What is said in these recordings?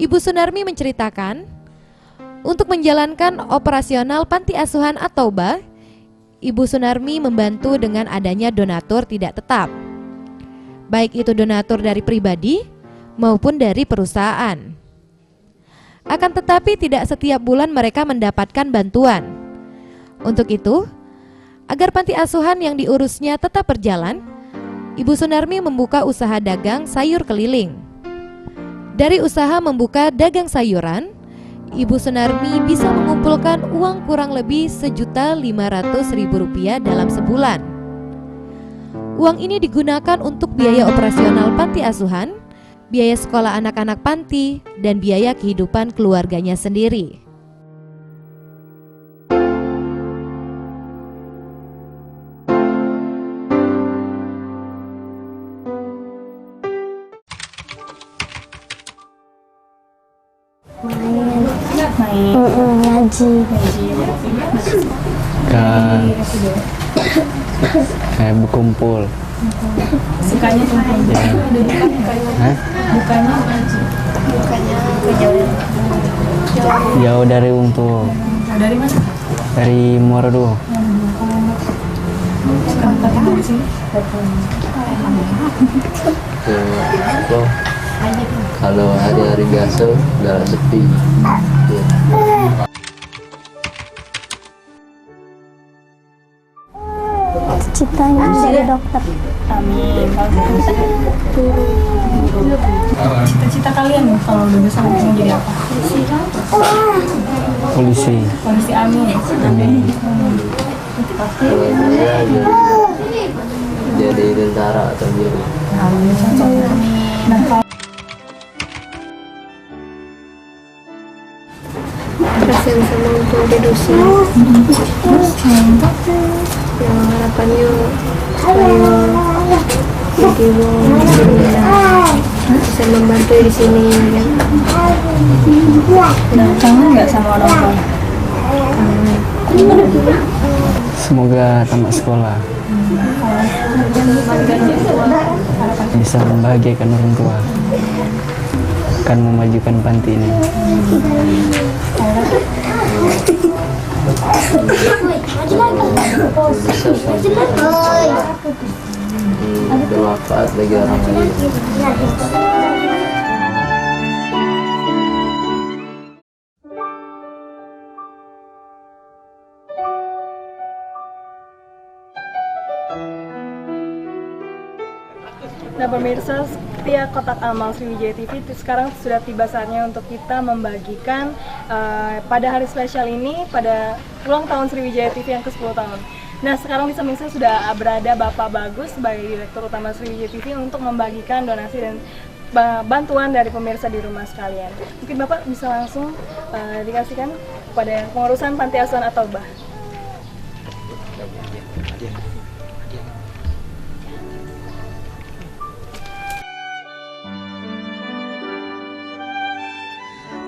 Ibu Sunarmi menceritakan, untuk menjalankan operasional panti asuhan At-Taubah, Ibu Sunarmi membantu dengan adanya donatur tidak tetap, baik itu donatur dari pribadi maupun dari perusahaan. Akan tetapi tidak setiap bulan mereka mendapatkan bantuan. Untuk itu, agar panti asuhan yang diurusnya tetap berjalan, Ibu Sunarmi membuka usaha dagang sayur keliling. Dari usaha membuka dagang sayuran, Ibu Sunarmi bisa mengumpulkan uang kurang lebih Rp1.500.000 dalam sebulan. Uang ini digunakan untuk biaya operasional panti asuhan, biaya sekolah anak-anak panti, dan biaya kehidupan keluarganya sendiri. Ngaji. Kayak berkumpul. Sukanya kumpul. Ya. Hah? Bukannya ngaji. Jauh dari Untul. Dari mana? Dari Muara II. Kenapa tinggal di sini? Kalau hari-hari biasa udah sepi. Citanya jadi dokter. Amin. Cita-cita kalian kalau udah besar mau jadi apa? Polisi. Polisi. Amin. Amin. Kalau saya jadi tentara atau guru. Amin. Nah, Kasihan sama untuk reduksi. Ya harapannya supaya jadi bisa membantu di sini ya. nah, kangen nggak sama orang tua? Semoga tamat sekolah. Bisa membahagiakan orang tua. Akan memajukan panti ini. Bisa sampai bermanfaat bagi orang lain. Nah pemirsa, setia kotak amal Sriwijaya TV sekarang sudah tiba saatnya untuk kita membagikan pada hari spesial ini, pada ulang tahun Sriwijaya TV yang ke-10 tahun. Nah sekarang di samping saya sudah berada Bapak Bagus sebagai Direktur Utama Sriwijaya TV untuk membagikan donasi dan bantuan dari pemirsa di rumah sekalian. Mungkin Bapak bisa langsung dikasihkan kepada pengurusan Panti Asuhan At-Taubah.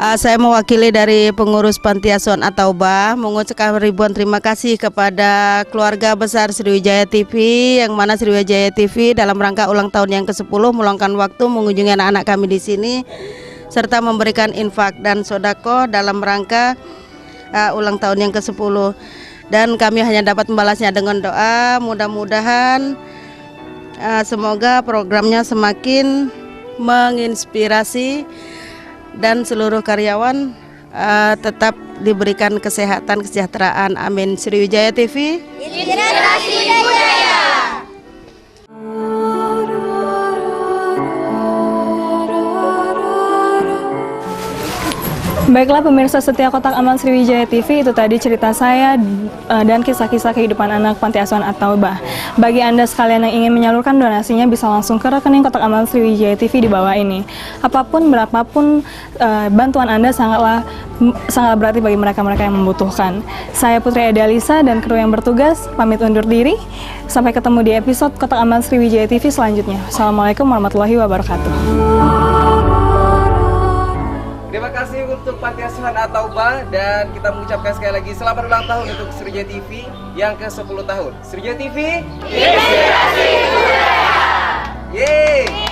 Saya mewakili dari pengurus Panti Asuhan At-Taubah mengucapkan ribuan terima kasih kepada keluarga besar Sriwijaya TV, yang mana Sriwijaya TV dalam rangka ulang tahun yang ke-10 meluangkan waktu mengunjungi anak-anak kami di sini serta memberikan infak dan sodako dalam rangka ulang tahun yang ke-10. Dan kami hanya dapat membalasnya dengan doa, mudah-mudahan semoga programnya semakin menginspirasi dan seluruh karyawan tetap diberikan kesehatan, kesejahteraan. Amin. Sriwijaya TV, Inspirasi budaya. Baiklah pemirsa setia kotak amal Sriwijaya TV, itu tadi cerita saya dan kisah-kisah kehidupan anak Panti Asuhan At-Taubah. Bagi Anda sekalian yang ingin menyalurkan donasinya bisa langsung ke rekening kotak amal Sriwijaya TV di bawah ini. Apapun berapapun bantuan Anda sangat berarti bagi mereka-mereka yang membutuhkan. Saya Putri Adalisa dan kru yang bertugas pamit undur diri. Sampai ketemu di episode kotak amal Sriwijaya TV selanjutnya. Assalamualaikum warahmatullahi wabarakatuh. Terima kasih untuk Panti Asuhan At-Taubah dan kita mengucapkan sekali lagi selamat ulang tahun untuk Sriwijaya TV yang ke-10 tahun. Sriwijaya TV, inspirasi budaya. Yeay!